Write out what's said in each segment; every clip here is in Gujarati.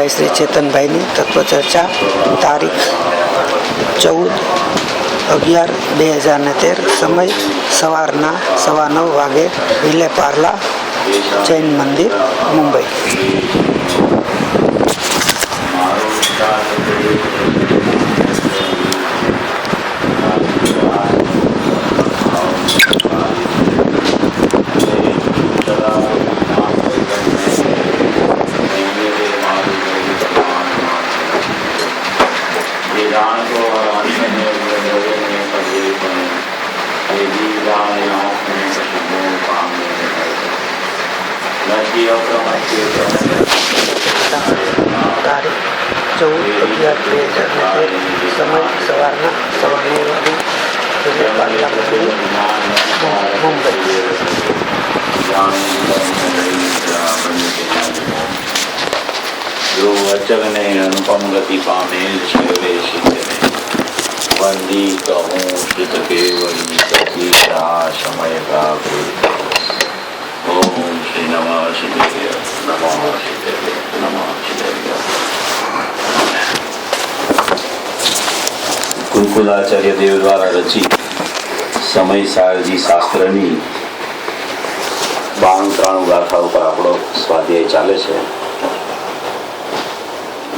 ભાઈ શ્રી ચેતનભાઈની તત્વચર્ચા તારીખ 14/11/2013 સમય સવારના 9:15 વાગે વિલે પાર્લા જૈન મંદિર મુંબઈ. તારીખ 14/11/2013 સમય સવારના 9:15 વાગે વિલે પાર્લા મંદિર મુંબઈ. જો અચલ ને અનુપમ ગતિ પામેલ શિવે શિખરે વંદી કહું શ્રુત કેવલી સખી શા સમય પ્રાપ્તિ. ઓમ શ્રી નમઃ શિવાય નમઃ શિવાય નમઃ શિવાય. કુલકુલાચાર્ય દેવ દ્વારા રચિત સમય સારજી શાસ્ત્રની 92 ગાથા ઉપર આપણો સ્વાધ્યાય ચાલે છે.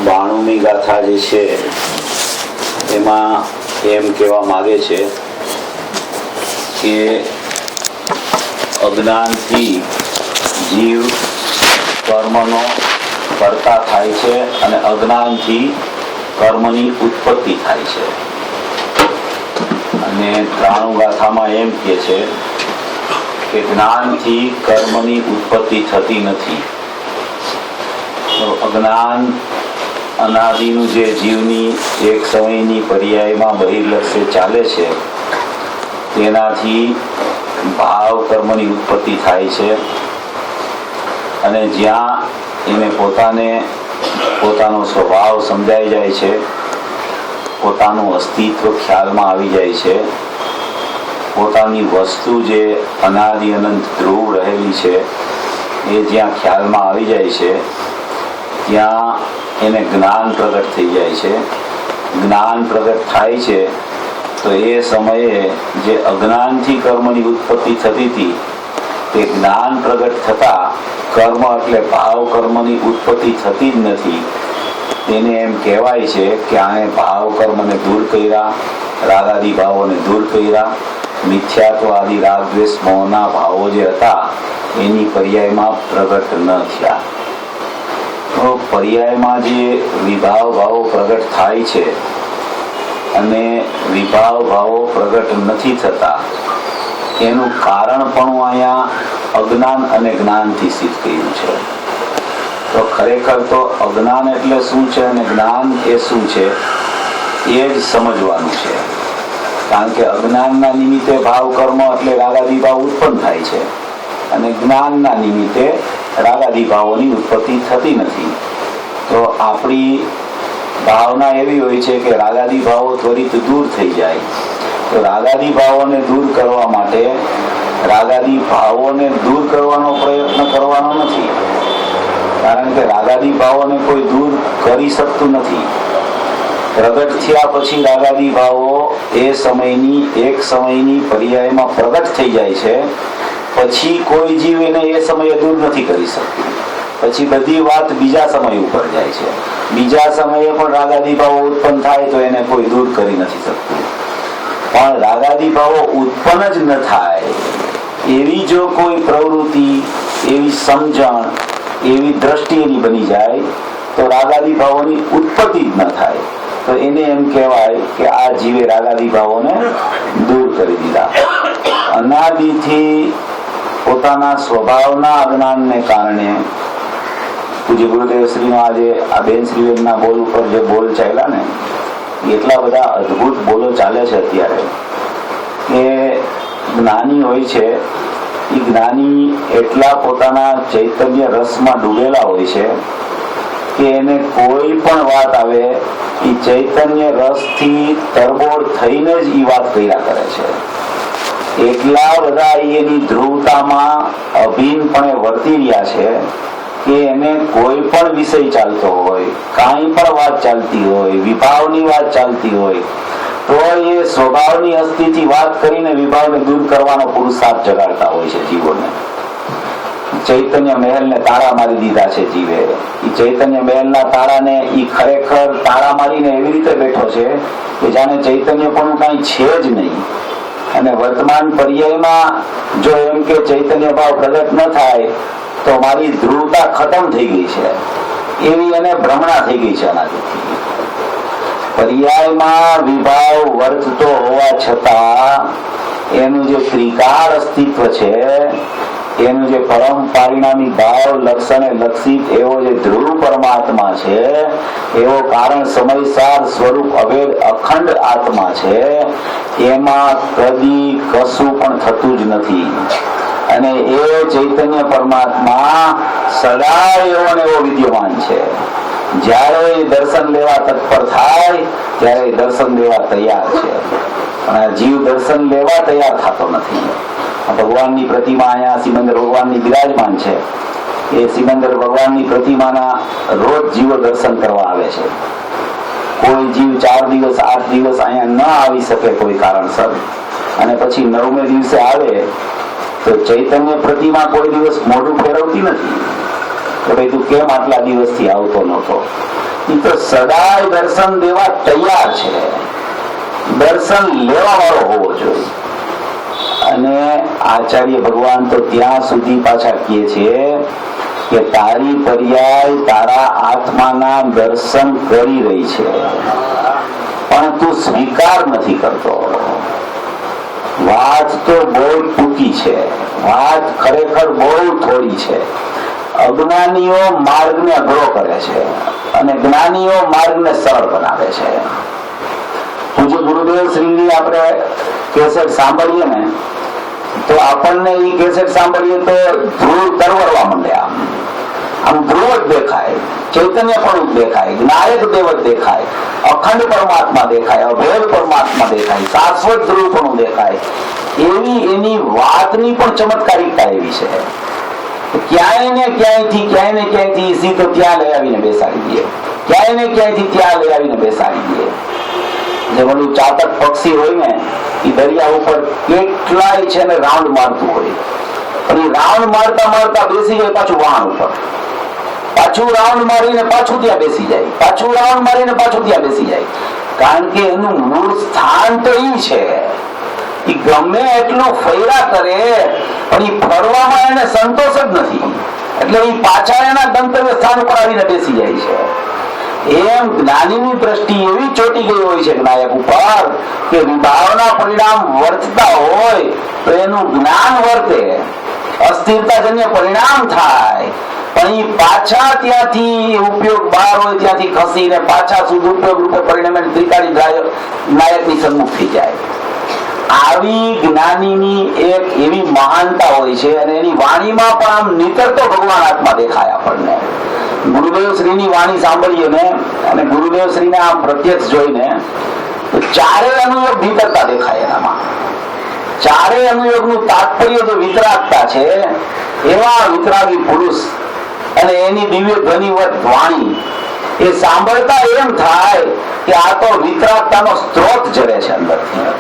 92મી ગાથા જે છે એમાં એમ કહેવા માંગે છે કે અજ્ઞાનથી જીવ કર્મનો કરતા થાય છે અને અજ્ઞાનથી કર્મની ઉત્પત્તિ થાય છે. અને 93 ગાથામાં એમ કહે છે કે જ્ઞાનથી કર્મની ઉત્પત્તિ થતી નથી. તો અજ્ઞાન અનાદિનું જે જીવની એક સમયની પર્યાયમાં બહિર્લક્ષ્ય ચાલે છે તેનાથી ભાવ કર્મની ઉત્પત્તિ થાય છે. અને જ્યાં એને પોતાનો સ્વભાવ સમજાઈ જાય છે, પોતાનું અસ્તિત્વ ખ્યાલમાં આવી જાય છે, પોતાની વસ્તુ જે અનાદિ અનંત ધ્રુવ રહેલી છે એ જ્યાં ખ્યાલમાં આવી જાય છે ત્યાં એને જ્ઞાન પ્રગટ થઈ જાય છે. જ્ઞાન પ્રગટ થાય છે તો એ સમયે જે અજ્ઞાનથી કર્મની ઉત્પત્તિ થતી હતી તે જ્ઞાન પ્રગટ થતા કર્મ એટલે ભાવ કર્મની ઉત્પત્તિ થતી જ નથી. તેને એમ કહેવાય છે કે આને ભાવ કર્મને દૂર કર્યા, રાગાદી ભાવોને દૂર કર્યા, મિથ્યાત્વ આદિ રાગ દ્વેષ મોહના ભાવો જે હતા એની પર્યાયમાં પ્રગટ ન થયા. તો પર્યાયમાં જે વિભાવ ભાવો પ્રગટ થાય છે અને વિભાવ ભાવો પ્રગટ નથી થતા એનું કારણ પણ અહીંયા અજ્ઞાન અને જ્ઞાનથી સિદ્ધ કર્યું છે. તો ખરેખર તો અજ્ઞાન એટલે શું છે અને જ્ઞાન એ શું છે એ જ સમજવાનું છે. કારણ કે અજ્ઞાનના નિમિત્તે ભાવ કર્મ એટલે રાગાદી ભાવ ઉત્પન્ન થાય છે અને જ્ઞાનના નિમિત્તે રાગાદી ભાવોની ઉત્પત્તિ થતી નથી. તો આપણી ભાવના એવી હોય છે કે રાગાદી ભાવો ત્વરિત દૂર થઈ જાય. તો રાગાદી ભાવોને દૂર કરવા માટે રાગાદી ભાવોને દૂર કરવાનો પ્રયત્ન કરવાનો નથી. કારણ કે રાગાદી ભાવોને કોઈ દૂર કરી શકતું નથી. પ્રગટ થયા પછી રાગાદી ભાવો એક સમયની પર્યાયમાં પ્રગટ થઈ જાય છે. પછી કોઈ જીવ એને એ સમયે દૂર નથી કરી શકતું. પછી બધી વાત બીજા સમય ઉપર જાય છે. બીજા સમયે પણ રાગાદી ભાવો ઉત્પન્ન થાય તો એને કોઈ દૂર કરી નથી શકતું. પણ રાગાદી ભાવો ઉત્પન્ન જ ન થાય એવી જો કોઈ પ્રવૃત્તિ, એવી સમજણ, એવી દ્રષ્ટિ એની બની જાય તો રાગાદી ભાવોની ઉત્પત્તિ જ ન થાય. તો એને એમ કહેવાય કે આ જીવે રાગાદી ભાવોને દૂર કરી દીધા. અનાદિથી પોતાના સ્વભાવના અજ્ઞાનને કારણે પૂજ્ય ગુરુદેવ શ્રીમાં આજે આ બેન શ્રીના બોલ ઉપર જે બોલ ચાલ્યા ને એટલા બધા અદભુત બોલો ચાલે છે અત્યારે કે જ્ઞાની હોય છે એ જ્ઞાની એટલા પોતાના ચૈતન્ય રસમાં ડૂબેલા હોય છે કે એને કોઈ પણ વાત આવે એ ચૈતન્ય રસથી તરબોળ થઈને જ એ વાત કર્યા કરે છે. એટલા બધા એની ધ્રુવતામાં અભિન્નપણે વર્તી રહ્યા છે કે એને કોઈ પણ વિષય ચાલતો હોય, કાંઈ પણ વાત ચાલતી હોય, વિભાવની વાત ચાલતી હોય, તો એ સ્વભાવની અસ્થિથી વાત કરીને વિભાવને દૂર કરવાનો પુરુષાર્થ જગાડતા હોય છે જીવોને. ચૈતન્ય મહેલને તાળા મારી દીધા છે જીવે. એ ચૈતન્ય મહેલના તાળાને ઈ ખરેખર તાળા મારીને એવી રીતે બેઠો છે કે જાણે ચૈતન્ય પણ કાંઈ છે જ નહીં. અને વર્તમાન પર્યાયમાં જો એમ કે ચૈતન્ય ભાવ પ્રગટ ન થાય તો મારી ધ્રુવતા ખતમ થઈ ગઈ છે, એવી એને ભ્રમણા થઈ ગઈ છે. આનાથી પર્યાયમાં વિભાવ વર્તતો હોવા છતાં એનું જે ત્રિકાર અસ્તિત્વ છે, એનું જે પરમ પારિણામી ભાવ લક્ષણે લક્ષિત એવો જે ધ્રુવ પરમાત્મા છે, એવો કારણ સમયસાર સ્વરૂપ અભેદ અખંડ આત્મા છે, એમાં કદી કશું પણ થતું જ નથી. અને એ ચૈતન્ય પરમાત્મા સદા એવો ને એવો વિદ્યમાન છે. જ્યારે દર્શન લેવા તત્પર થાય ત્યારે દર્શન લેવા તૈયાર છે, પણ જીવ દર્શન લેવા તૈયાર થતો નથી. ભગવાનની પ્રતિમા અહીંયા સિમંદર ભગવાનની બિરાજમાન છે. એ સિમંદર ભગવાનની પ્રતિમાના રોજ જીવો દર્શન કરવા આવે છે. કોઈ જીવ 4 દિવસ 8 દિવસ અહીંયા ન આવી શકે કોઈ કારણસર, અને પછી 9મે દિવસે આવે તો ચૈતન્ય પ્રતિમા કોઈ દિવસ મોઢું ફેરવતી નથી કે ભાઈ તું કેમ આટલા દિવસથી આવતો નહોતો. એ તો સદાય દર્શન દેવા તૈયાર છે, દર્શન લેવા વાળો હોવો જોઈએ. અને આચાર્ય ભગવાન તો ત્યાં સુધી પાછા કહે છે કે તારી પર્યાય તારા આત્માના દર્શન કરી રહી છે, પણ તું સ્વીકાર નથી કરતો. વાત તો બહુ ટૂંકી છે, વાત ખરેખર બહુ થોડી છે. અજ્ઞાનીઓ માર્ગને અઘરો કરે છે અને જ્ઞાનીઓ માર્ગને સરળ બનાવે છે. પૂજ્ય ગુરુદેવ શ્રીની આપણે કેસેટ સાંભળીએ ને તો આપણને એ કેસેટ સાંભળીએ તો ધ્રુવ તરવરવા માંડે. આમ ધ્રુવ જ દેખાય, ચૈતન્ય પણ દેખાય, જ્ઞાયક દેવ જ દેખાય, અખંડ પરમાત્મા દેખાય, અભેદ પરમાત્મા દેખાય, શાશ્વત ધ્રુવ પણ દેખાય. એવી એની વાતની પણ ચમત્કારિકતા એવી છે. ક્યાંય ને ક્યાંયથી સીધો ત્યાં લઈ આવીને બેસાડી દે, ક્યાંય ને ક્યાંયથી ત્યાં લઈ આવીને બેસાડી દે. જે બધું ચાતક પક્ષી હોય ને એ દરિયા ઉપર કેટલાય છે ને રાઉન્ડ મારતું હોય, પણ એ રાઉન્ડ મારતા મારતા બેસી જાય પાછું વહાણ ઉપર, પાછું રાઉન્ડ મારીને પાછું ત્યાં બેસી જાય, પાછું રાઉન્ડ મારીને પાછું ત્યાં બેસી જાય. કારણ કે એનું મૂળ સ્થાન તો ઈ છે. એ ગમે એટલું ફર્યા કરે પણ એ ફરવામાં એને સંતોષ જ નથી, એટલે એ પાછા એના ગંતવ્ય સ્થાન ઉપર આવીને બેસી જાય છે. એમ જ્ઞાનીની દ્રષ્ટિ એવી ચોટી ગઈ હોય છે જ્ઞાયક ઉપર કે વિભાવના પરિણામ વર્તતા હોય તો એનું જ્ઞાન વર્તે, અસ્થિરતાજન્ય પરિણામ થાય, પણ એ પાછા ત્યાંથી ઉપયોગ બહાર હોય ત્યાંથી ખસીને પાછા સદુપયોગ રૂપે પરિણામે ત્રિકાળી જ્ઞાયકની સન્મુખ થઈ જાય. આવી જ્ઞાનીની એક એવી મહાનતા હોય છે અને એની વાણીમાં પણ આમ નીતરતો ભગવાન આત્મા દેખાય આપણને. ગુરુદેવ શ્રીની વાણી સાંભળીએ ને અને ગુરુદેવ શ્રીને આમ પ્રત્યક્ષ જોઈને તો ચારે અનુયોગ ભીતરતા દેખાય એનામાં. ચારે અનુયોગનું તાત્પર્ય જે વિતરાગતા છે એવા વિતરાગી પુરુષ અને એની દિવ્ય ધ્વનિવત વાણી એ સાંભળતા એમ થાય કે આ તો વિતરાગતાનો સ્ત્રોત જડે છે અંદરથી.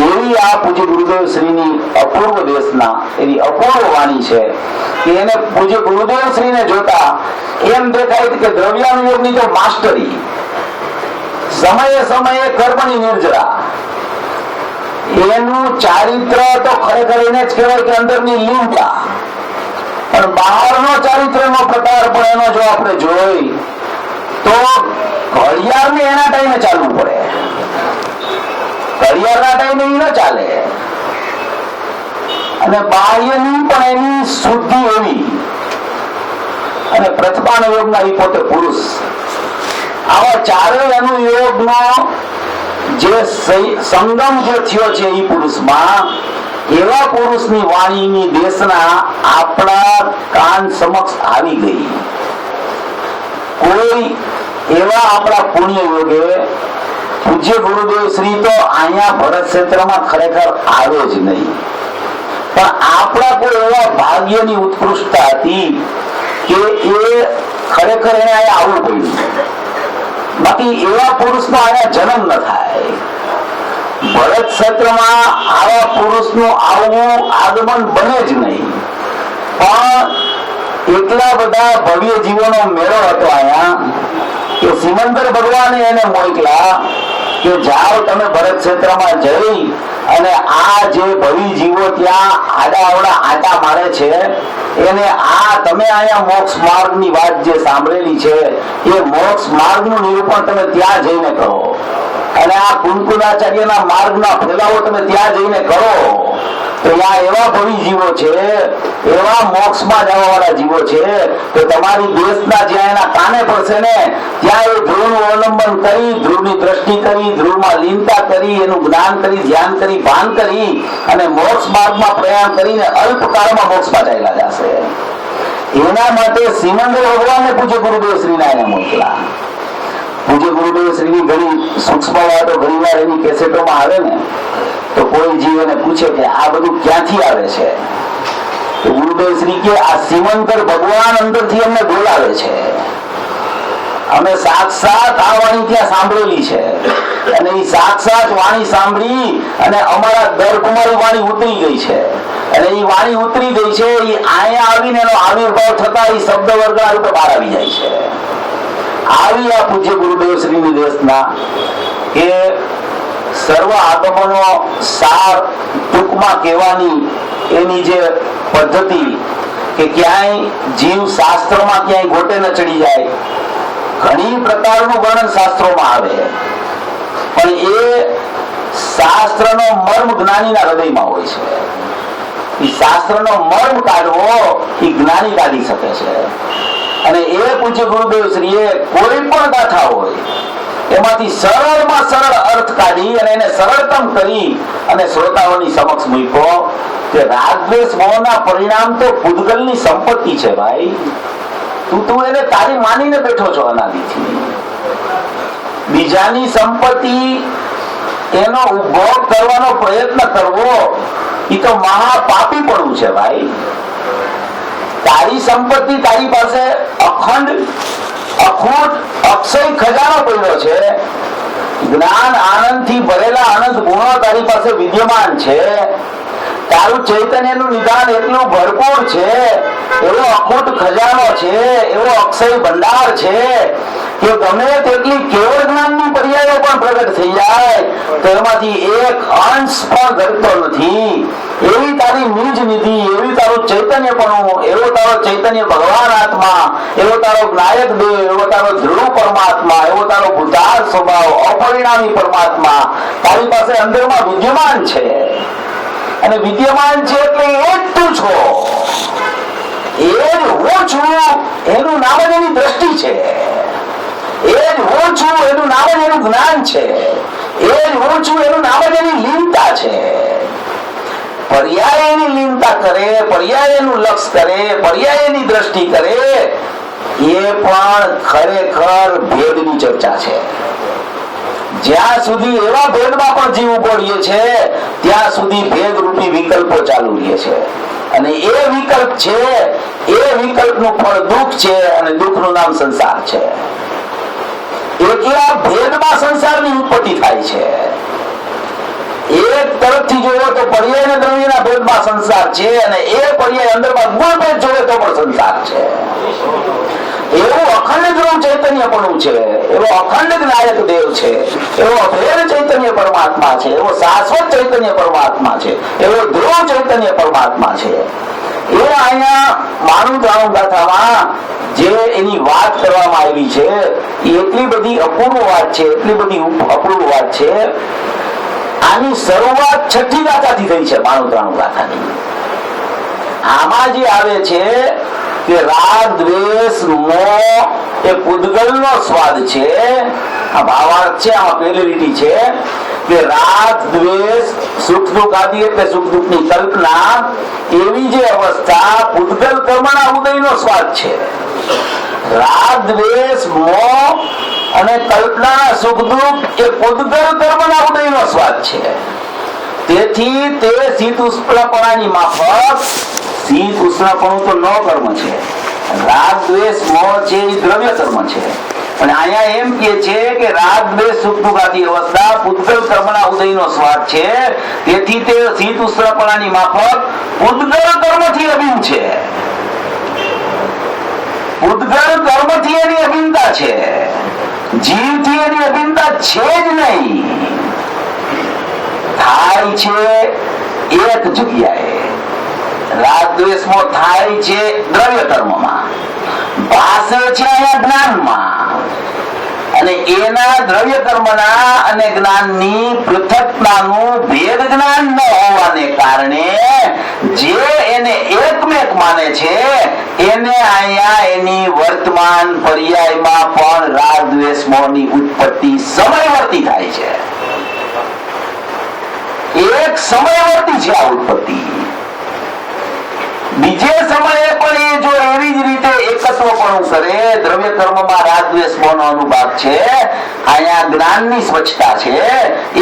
એવી આ પૂજ્ય ગુરુદેવ શ્રીની અપૂર્વ દેશના એની અપૂર્વ વાણી છે કે એને પૂજ્ય ગુરુદેવ શ્રીને જોતા એમ દેખાય કે દ્રવ્યાનુયોગની તો માસ્ટરી, સમયે સમયે કર્મની નિર્જરા, એનું ચારિત્ર તો ખરેખર એને જ કહેવાય કે અંદરની લીનતા. પણ બહારનો ચારિત્રનો પ્રકાર પણ એનો જો આપણે જોઈ તો ઘડિયાળને એના ટાઈમે ચાલવું પડે, ઘડિયાળના ટાઈમે એ ન ચાલે. અને બાહ્યની પણ એની શુદ્ધિ એવી, અને પ્રથમાનુયોગના એ પોતે પુરુષ. આવા ચારેય અનુયોગનો જે સંગમ જે થયો છે એ પુરુષમાં, એવા પુરુષની વાણીની દેશના આપણા કાન સમક્ષ આવી ગઈ. કોઈ એવા આપણા પુણ્ય યોગે પૂજ્ય ગુરુદેવ શ્રી તો અહીંયા ભરત ક્ષેત્રમાં ખરેખર આવે જ નહીં, પણ આપણા કોઈ એવા ભાગ્યની ઉત્કૃષ્ટતા હતી કે એ ખરેખર એને અહીંયા આવવું પડ્યું. બાકી એવા પુરુષનો અહીંયા જન્મ ન થાય. ભરત ક્ષેત્રમાં આવા પુરુષનું આવવું આગમન બને જ નહીં. પણ એટલા બધા ભવ્ય જીવોનો મેળો હતો અહીંયા કે સિમંદર ભગવાને એને મોકલા કે જાઓ તમે ભરત ક્ષેત્રમાં જઈ અને આ જે ભવી જીવો ત્યાં આડા આટા મારે છે એને આ તમે અહીંયા મોક્ષ માર્ગની વાત જે સાંભળેલી છે એ મોક્ષ માર્ગનું નિરૂપણ તમે ત્યાં જઈને કરો અને આ કુંકુલાચાર્યના માર્ગના ફેલાવો તમે ત્યાં જઈને કરો. તો ત્યાં એવા ભવી જીવો છે, એવા મોક્ષમાં જવા વાળા જીવો છે તો તમારી દેશના જ્યાં એના કાને પડશે ને ત્યાં એ ધ્રુવનું અવલંબન કરી, ધ્રુવની દ્રષ્ટિ કરી, ધ્રુવમાં લીનતા કરી, એનું જ્ઞાન કરી, ધ્યાન કરી, ભાન કરી અને મોક્ષ માર્ગમાં પ્રયાણ કરીને અલ્પકાળમાં મોક્ષમાં ચાલ્યા જશે. એના માટે સિમંદર ભગવાનને પૂજ્ય ગુરુદેવ શ્રીના એને મોકલા. પૂજ્ય ગુરુદેવ શ્રીની ઘણી સૂક્ષ્મ વાતો ઘણી વાર એની કેસેટોમાં આવે ને તો કોઈ જીવ એને પૂછે કે આ બધું ક્યાંથી આવે છે તો ગુરુદેવ શ્રી કે આ સિમંદર ભગવાન અંદરથી અમને બોલાવે છે. અમે સાક્ષાત આ વાણી ત્યાં સાંભળેલી છે અને એ સાક્ષાત વાણી સાંભળી અને અમારા ગર્ભમાં વાણી ઉતરી ગઈ છે અને એ વાણી ઉતરી ગઈ છે એ અહીંયા આવીને એનો આવિર્ભાવ થતા એ શબ્દ વર્ગના રૂપે બહાર આવી જાય છે. આવી આ પૂજ્ય ગુરુદેવ શ્રીની દેશના કે સર્વ આગમનો સાર ટૂંકમાં કહેવાની એની જે પદ્ધતિ કે ક્યાંય જીવ શાસ્ત્રમાં ક્યાંય ગોટે ન ચડી જાય. ઘણી પ્રકારનું વર્ણન શાસ્ત્રોમાં આવે પણ એ શાસ્ત્રનો મર્મ જ્ઞાનીના હૃદયમાં હોય છે. એ શાસ્ત્રનો મર્મ કાઢવો એ જ્ઞાની કાઢી શકે છે. અને એ પૂજ્ય ગુરુદેવ શ્રીએ કોઈ પણ ગાથા હોય એમાંથી સરળમાં સરળ અર્થ કાઢી અને એને સરળતમ કરી અને શ્રોતાઓની સમક્ષ મૂક્યો કે રાગદ્વેષ મોહના પરિણામ તો પૂતગલની સંપત્તિ છે ભાઈ. તું એને તારી માનીને બેઠો છો અનાદિથી. બીજાની સંપત્તિ એનો ઉપભોગ કરવાનો પ્રયત્ન કરવો એ તો મહાપાપી પડવું છે ભાઈ. તારી સંપત્તિ તારી પાસે અખંડ અખૂટ અક્ષય ખજાનો પડ્યો છે. જ્ઞાન આનંદ થી ભરેલા અનંત ગુણો તારી પાસે વિદ્યમાન છે. તારું ચૈતન્યનું નિદાન એટલું ભરપૂર છે, એવો અખૂટ ખજાનો છે, એવો અક્ષય ભંડાર છે કે ગમે તેટલી કેવળ જ્ઞાનની પર્યાયો પણ પ્રગટ થઈ જાય તો એમાંથી એક અંશ પણ ઘટતો નથી. એવી તારી નિજ નિધિ, એવી તારું ચૈતન્યપણું, એવો તારો ચૈતન્ય ભગવાન આત્મા, એવો તારો જ્ઞાયક દેવ, એવો તારો ધ્રુવ પરમાત્મા, એવો તારો ભૂતાર સ્વભાવ, અપરિણામી પરમાત્મા તારી પાસે અંદરમાં વિદ્યમાન છે. અને વિદ્યમાન છે એટલે એ જ તું છો, એ જ હું છું એનું નામ જ એની દ્રષ્ટિ છે. એ જ હું છું એનું નામ જ એનું જ્ઞાન છે. એ જ હું છું એનું નામ જ એની લીનતા છે. પર્યાય એની લીનતા કરે, પર્યાય એનું લક્ષ કરે, પર્યાય એની દ્રષ્ટિ કરે એ પણ ખરેખર ભેદની ચર્ચા છે. જ્યાં સુધી એવા ભેદમાં પણ જીવ ઉભોડીએ છે ત્યાં સુધી ભેદ રૂપી વિકલ્પો ચાલુ રહે છે અને એ વિકલ્પ છે, એ વિકલ્પનું ફળ દુઃખ છે અને દુઃખનું નામ સંસાર છે. એટલા ભેદમાં સંસારની ઉત્પત્તિ થાય છે. એક તરફથી જોયો તો પર્યાય અને દ્રવ્યના ભેદમાં સંસાર છે અને એ પર્યાય અંદરમાં ગુણ ભેદ જોવે તો પણ સંસાર છે. એવું અખંડ ધ્રુવ ચૈતન્યપણું છે, એવો અખંડ જ્ઞાયક દેવ છે, એવો અભેદ ચૈતન્ય પરમાત્મા છે, એવો શાશ્વત ચૈતન્ય પરમાત્મા છે, એવો ધ્રુવ ચૈતન્ય પરમાત્મા છે. એ અહીંયા માનું જાણું ગાથામાં જે એની વાત કરવામાં આવી છે એ એટલી બધી અપૂર્વ વાત છે, એટલી બધી અપૂર્વ વાત છે. આની શરૂઆત છઠ્ઠી ગાથાથી થઈ છે માનું જાણું ગાથાની. આમાં જે આવે છે કે રાગ દ્વેષ મોહ એ પૂતગલનો સ્વાદ છે. આ ભાવાર્થ છે, આમાં પહેલી લીટી છે કે રાગ દ્વેષ સુખ દુઃખ આદિ એટલે સુખ દુઃખની કલ્પના એવી જે અવસ્થા પૂતગલ કર્મના ઉદયનો સ્વાદ છે. રાગ દ્વેષ મોહ અને કલ્પનાના સુખ દુઃખ એ પૂતગલ કર્મના ઉદયનો સ્વાદ છે. તેથી તે શીત ઉષ્ણપણાની માફક, શીત ઉષ્ણપણું તો ન કર્મ છે, રાગ દ્વેષ મોહ છે એ દ્રવ્ય કર્મ છે, પણ અહીંયા એમ કે છે કે રાગ દ્વેષ સુખ દુઃખ આદિ અવસ્થા પૂતગલ કર્મના ઉદયનો સ્વાદ છે, તેથી તે શીત ઉષ્ણપણાની માફક પૂતગલ કર્મથી અભિન્ન છે. પૂતગલ કર્મથી એની અભિન્નતા છે, જીવથી એની અભિન્નતા છે જ નહીં. થાય છે એક જગ્યાએ, રાગ દ્વેષ મોહ થાય છે દ્રવ્ય કર્મમાં, ભાષે છે અહીંયા જ્ઞાનમાં, અને એના દ્રવ્ય કર્મના અને જ્ઞાનની પૃથકતાનું ભેદ જ્ઞાન ન હોવાને કારણે જે એને એકમેક માને છે એને અહીંયા એની વર્તમાન પર્યાયમાં પણ રાગ દ્વેષ મોહની ઉત્પત્તિ સમયવર્તી થાય છે. એક સમયવર્તી છે આ ઉત્પત્તિ. બીજે સમયે પણ એ જો એવી જ રીતે એકત્વપણું કરે, દ્રવ્ય કર્મમાં રાગ દ્વેષ મોહનો અનુભાગ છે, અહીંયા જ્ઞાનની સ્વચ્છતા છે,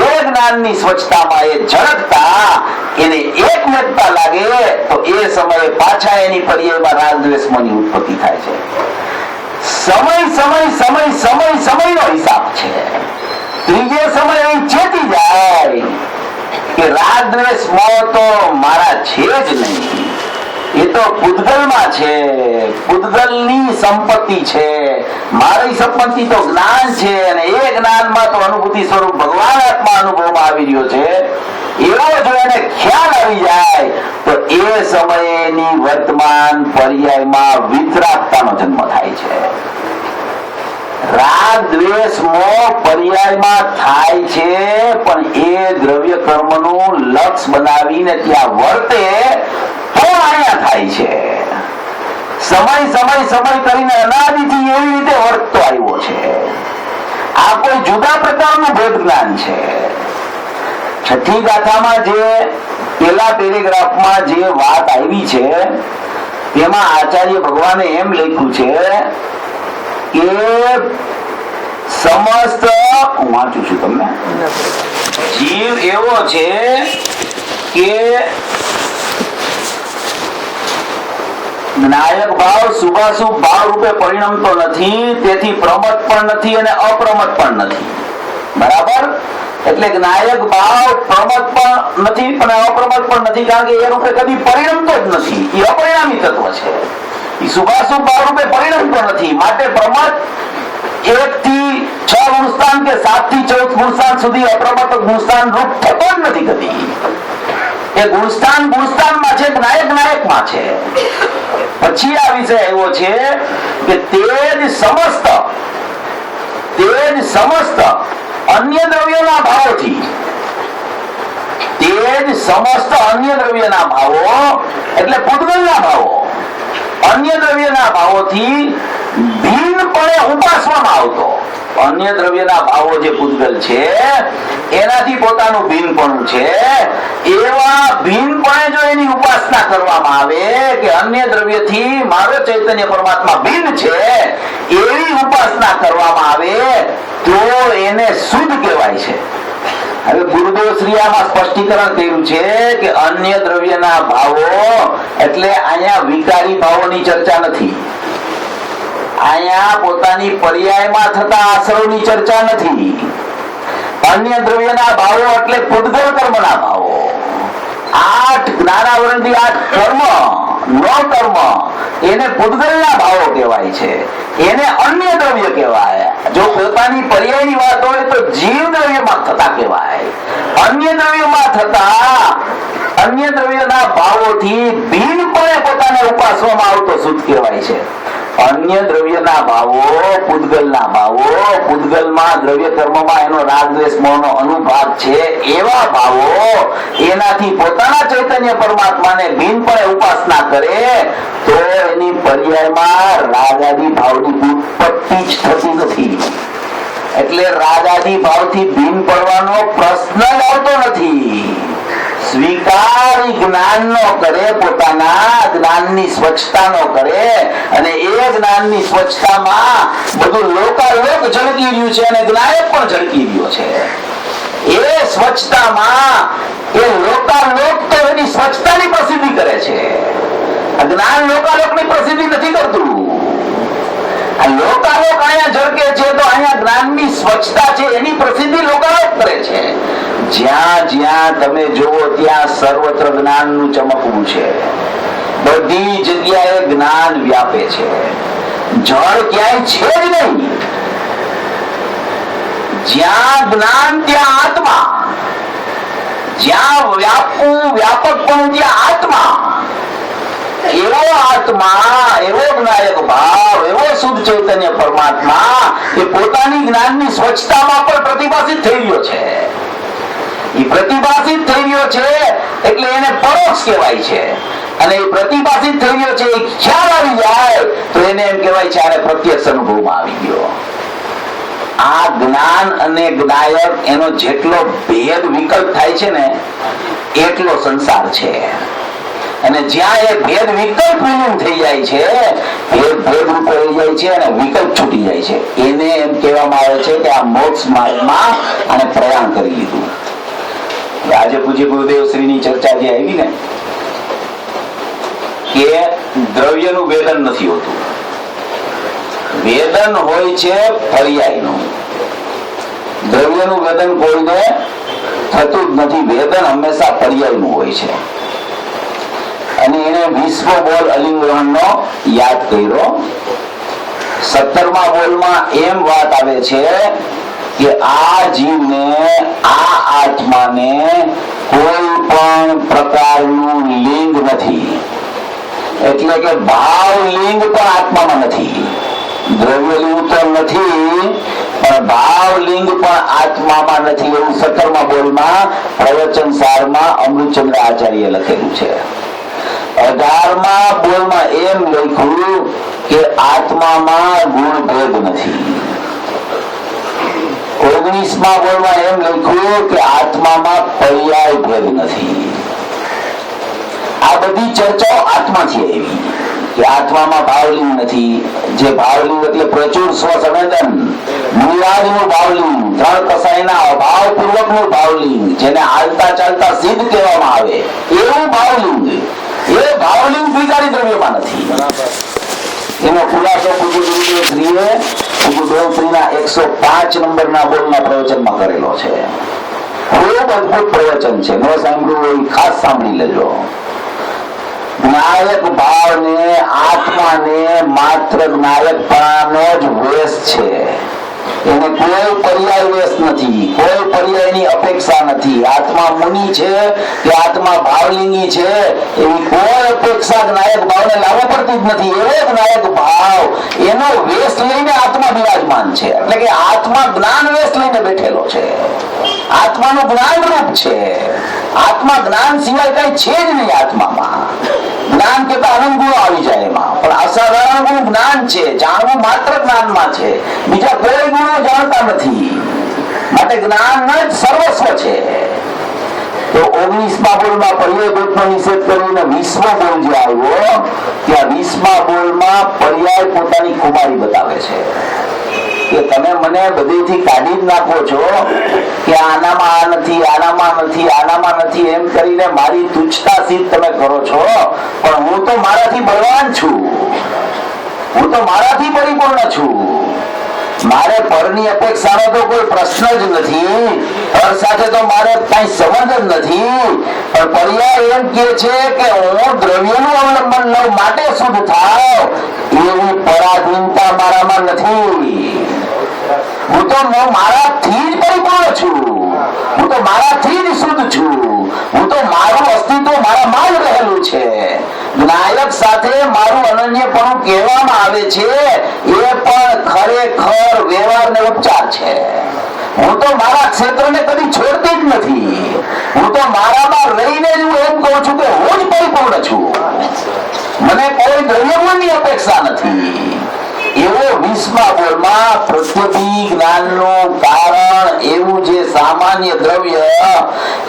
એ જ્ઞાનની સ્વચ્છતામાં એ ઝળકતા એને એકમેકતા લાગે તો એ સમયે પાછા એની પર્યાયમાં રાગ દ્વેષ મોહની ઉત્પત્તિ થાય છે. સમય સમય સમય સમય સમયનો હિસાબ છે. ત્રીજે સમયે ચેતી જાય કે રાગ દ્વેષ મોહ તો મારા છે જ નહીં, એ તો પૂતગલમાં છે, પૂતગલની સંપત્તિ છે, મારી સંપત્તિ તો જ્ઞાન છે, અને એ જ્ઞાનમાં તો અનુભૂતિ સ્વરૂપ ભગવાન આત્મા અનુભવમાં આવી રહ્યો છે, એવો જો એને ખ્યાલ આવી જાય તો એ સમયેની વર્તમાન પર્યાયમાં વિતરાગતાનો જન્મ થાય છે. રાગ દ્વેષ મોહ પર્યાયમાં થાય છે, પણ એ દ્રવ્ય કર્મનું લક્ષ બનાવીને ત્યાં વર્તે તો અહીંયા થાય છે. સમય સમય સમય કરીને અનાદિથી એવી રીતે વર્તતો આવ્યો છે. આ કોઈ જુદા પ્રકારનું ભેદ જ્ઞાન છે. છઠ્ઠી ગાથામાં જે પેલા પેરેગ્રાફમાં જે વાત આવી છે તેમાં આચાર્ય ભગવાને એમ લખ્યું છે કે સમસ્ત, હું વાંચું છું તમને, જીવ એવો છે કે જ્ઞાયક ભાવ શુભાશુભ ભાવ રૂપે પરિણમતો નથી, તેથી પ્રમત પણ નથી અને અપ્રમત પણ નથી. બરાબર? એટલે જ્ઞાયક ભાવ પ્રમત પણ નથી અને અપ્રમત પણ નથી, કારણ કે એ રૂપે કદી પરિણમતો જ નથી. એ અપરિણામી તત્વ છે. એ શુભાશુભ ભાવ રૂપે પરિણમતો નથી, માટે પ્રમત 1 થી 6 ગુણસ્થાન કે 7 થી 14 ગુણસ્થાન સુધી અપ્રમત ગુણસ્થાન રૂપ થતો જ નથી કદી. એ ગુણસ્થાન ગુણસ્થાનમાં છે, જ્ઞાયક જ્ઞાયકમાં છે. પછી આ વિષય આવ્યો છે કે તે જ સમસ્ત અન્ય દ્રવ્યોના ભાવોથી, તે જ સમસ્ત અન્ય દ્રવ્યના ભાવો એટલે પૂતગલના ભાવો, અન્ય દ્રવ્યના ભાવોથી ભિન્નપણે ઉપાસવામાં આવતો, અન્ય દ્રવ્યના ભાવો જે પૂતગલ છે એનાથી પોતાનું ભિન્નપણું છે, એવા ભિન્નપણે જો એની ઉપાસના કરવામાં આવે કે અન્ય દ્રવ્યથી મારો ચૈતન્ય પરમાત્મા ભિન્ન છે, એવી ઉપાસના કરવામાં આવે તો એને શુદ્ધ કહેવાય છે. હવે ગુરુદેવ શ્રી આમાં સ્પષ્ટીકરણ કર્યું છે કે અન્ય દ્રવ્યના ભાવો એટલે અહીંયા વિકારી ભાવોની ચર્ચા નથી, અહીંયા પોતાની પર્યાયમાં થતા આશ્રવની ચર્ચા નથી. અન્ય દ્રવ્યના ભાવો એટલે પૂતગલ કર્મના ભાવો. 8 જ્ઞાનાવરણથી 8 કર્મ, 9 કર્મ એને પૂતગલના ભાવો કહેવાય છે, એને અન્ય દ્રવ્ય કહેવાય. જો પોતાની પર્યાયની વાત હોય તો જીવ દ્રવ્યમાં થતા કહેવાય. અન્ય દ્રવ્યમાં થતા અન્ય દ્રવ્યના ભાવોથી ભિન્નપણે પોતાને ઉપાસવામાં આવતો શુદ્ધ કહેવાય છે. અન્ય દ્રવ્યના ભાવો પૂતગલના ભાવો, પૂતગલમાં દ્રવ્ય કર્મમાં એનો રાગ દ્વેષ મોહનો અનુભાગ છે, એવા ભાવો એનાથી પોતાના ચૈતન્ય પરમાત્માને ભિન્નપણે ઉપાસના કરે તો એની પર્યાયમાં રાગ આદિ ભાવની ઉત્પત્તિ જ થતી નથી. એટલે રાગ આદિ ભાવથી ભિન્ન પડવાનો પ્રશ્ન જ આવતો નથી. સ્વીકાર જ્ઞાનનો કરે, પોતાના જ્ઞાનની સ્વચ્છતાનો કરે, અને એ જ્ઞાનની સ્વચ્છતામાં બધું લોકાલોક ઝળકી રહ્યું છે અને જ્ઞાયક પણ ઝળકી રહ્યો છે. એ સ્વચ્છતામાં એ લોકાલોક તો એની સ્વચ્છતાની પ્રસિદ્ધિ કરે છે, જ્ઞાન લોકાલોકની પ્રસિદ્ધિ નથી કરતું. આ લોકાલોક અહીંયા ઝળકે છે તો અહીંયા જ્ઞાનની સ્વચ્છતા છે એની પ્રસિદ્ધિ લોકાલોક કરે છે. જ્યાં જ્યાં તમે જોવો ત્યાં સર્વત્ર જ્ઞાનનું ચમકવું છે. બધી જગ્યાએ જ્ઞાન વ્યાપે છે. જળ ક્યાંય છે જ નહીં. જ્યાં જ્ઞાન ત્યાં આત્મા, જ્યાં વ્યાપક પણ ત્યાં આત્મા. એવો આત્મા, એવો જ્ઞાયક ભાવ, એવો શુદ્ધ ચૈતન્ય પરમાત્મા એ પોતાની જ્ઞાનની સ્વચ્છતામાં પણ પ્રતિભાસિત થઈ રહ્યો છે. એ પ્રતિભાસિત થઈ રહ્યો છે એટલે એને પરોક્ષ કહેવાય છે. અને એ પ્રતિભાસિત થઈ રહ્યો છે એ ખ્યાલ આવી જાય તો એને એમ કહેવાય છે આને પ્રત્યક્ષ અનુભવમાં આવી ગયો. આ જ્ઞાન અને જ્ઞાયક એનો જેટલો ભેદ વિકલ્પ થાય છે ને એટલો સંસાર છે. અને જ્યાં એ ભેદ વિકલ્પ વિલીન થઈ જાય છે, ભેદ રૂપે રહી જાય છે અને વિકલ્પ છૂટી જાય છે, એને એમ કહેવામાં આવે છે કે આ મોક્ષ માર્ગમાં આને પ્રયાણ કરી લીધું. આજે પૂજ્ય ગુરુદેવ શ્રીની ચર્ચા જે આવી ને કે દ્રવ્યનું વેદન નથી હોતું. વેદન હોય છે પર્યાયનું. દ્રવ્યનું વેદન કોઈને થતું જ નથી. વેદન હંમેશા પર્યાયનું હોય છે. અને એને 20મો બોલ અલિંગનો યાદ કર્યો. 17મા બોલમાં એમ વાત આવે છે કે આ જીવને, આ આત્માને કોઈ પણ પ્રકારનું લિંગ નથી. એટલે કે ભાવ લિંગ પણ આત્મામાં નથી. દ્રવ્ય લિંગ તો નથી પણ ભાવ લિંગ પણ આત્મામાં નથી. એવું 17મા બોલમાં પ્રવચન સારમાં અમૃતચંદ્ર આચાર્ય લખેલું છે. 18મા બોલમાં એમ લખ્યું કે આત્મામાં ગુણ ભેદ નથી. 19મા બોલમાં એમ લખ્યું કે આત્મામાં પર્યાય ભેદ નથી. આ બધી ચર્ચાઓ આત્માથી આવી કે આત્મામાં ભાવલિંગ નથી. જે ભાવલિંગ એટલે પ્રચુર સ્વસંવેદન, મૂળાદનું ભાવલિંગ, 3 કસાયના અભાવપૂર્વકનું ભાવલિંગ, જેને હાલતા ચાલતા સિદ્ધ કહેવામાં આવે એવું ભાવલિંગ, એ ભાવલિંગ સ્વીકારી દ્રવ્યમાં નથી. એનો ખુલાસો પૂજ્ય ગુરુદેવ શ્રીએ ગુરુદેવ શ્રીના 105 નંબરના બોલના પ્રવચનમાં કરેલો છે. ખૂબ અદભુત પ્રવચન છે. ન સાંભળ્યું હોય ખાસ સાંભળી લેજો. જ્ઞાયક ભાવને, આત્માને માત્ર જ્ઞાયકપણાનો જ વેશ છે. એને કોઈ પર્યાય વેશ નથી, કોઈ પર્યાયની અપેક્ષા નથી. આત્મા મુનિ છે કે આત્મા ભાવલિંગી છે એવી કોઈ અપેક્ષા જ્ઞાયક ભાવને લાવવો પડતી જ નથી. એવો જ્ઞાયક ભાવ એનો વેશ લઈને આત્મા બિરાજમાન છે. એટલે કે આત્મા જ્ઞાન વેશ લઈને બેઠેલો છે. આત્માનું જ્ઞાન રૂપ છે. આત્મા જ્ઞાન સિવાય કઈ છે જ નહીં. આત્મામાં જ્ઞાન કેતા અનંત ગુણો આવી જાય એમાં, પણ અસાધારણ ગુણ જ્ઞાન છે. જાણવું માત્ર જ્ઞાનમાં છે, બીજા કોઈ ગુણો જાણતા નથી. માટે જ્ઞાન જ સર્વસ્વ છે. તો 19મા બોલમાં પર્યાય ભેદનો નિષેધ કરીને 20મો બોલ જે આવ્યો ત્યાં 20મા બોલમાં પર્યાય પોતાની ખુમારી બતાવે છે કે તમે મને બધેથી કાઢી જ નાખો છો કે આનામાં આ નથી, આનામાં નથી, આનામાં નથી, એમ કરીને મારી તુચ્છતા સિદ્ધ તમે કરો છો. પણ હું તો મારાથી બળવાન છું, હું તો મારાથી પરિપૂર્ણ છું. મારે પરની અપેક્ષાનો તો કોઈ પ્રશ્ન જ નથી. પર સાથે તો મારે કઈ સંબંધ જ નથી. પણ પર્યાય એમ કે છે કે હું દ્રવ્યનું અવલંબન લઉં માટે શુદ્ધ થાવ એવી પરાધીનતા મારામાં નથી. હું તો મારાથી જ પરિપૂર્ણ છું. હું તો મારાથી જ શુદ્ધ છું. હું તો મારું અસ્તિત્વ મારામાં જ રહેલું છે. જ્ઞાયક સાથે મારું અનન્યપણું કહેવામાં આવે છે એ પણ ખરેખર વ્યવહાર ને ઉપચાર છે. હું તો મારા ક્ષેત્રને કદી છોડતી જ નથી. હું તો મારામાં રહીને જ હું એમ કહું છું કે હું જ પરિપૂર્ણ છું. મને કોઈ દ્રવ્યગુણની અપેક્ષા નથી. એવો 20મા બોલમાં પ્રકૃતિ જ્ઞાનનું કારણ એવું જે સામાન્ય દ્રવ્ય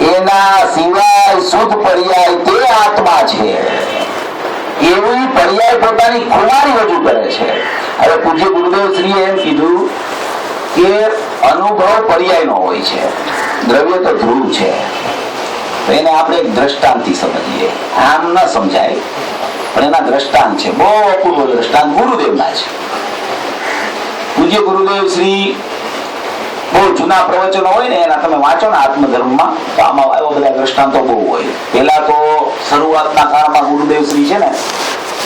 એના સિવાય શુદ્ધ પર્યાય તે આત્મા છે એવી પર્યાય પોતાની ખુમારી રજૂ કરે છે. હવે પૂજ્ય ગુરુદેવ શ્રીએ એમ કીધું કે અનુભવ પર્યાયનો હોય છે, દ્રવ્ય તો ધ્રુવ છે. તો એને આપણે એક દ્રષ્ટાંતથી સમજીએ, આમ ન સમજાય. પણ એના દ્રષ્ટાંત છે, બહુ અપૂર્વ દ્રષ્ટાંત ગુરુદેવના છે. પૂજ્ય ગુરુદેવ શ્રી બહુ જૂના પ્રવચનો હોય ને એના તમે વાંચો ને આત્મધર્મમાં, તો આમાં એવા બધા દ્રષ્ટાંતો બહુ હોય. પેલા તો શરૂઆતના કાળમાં ગુરુદેવ શ્રી છે ને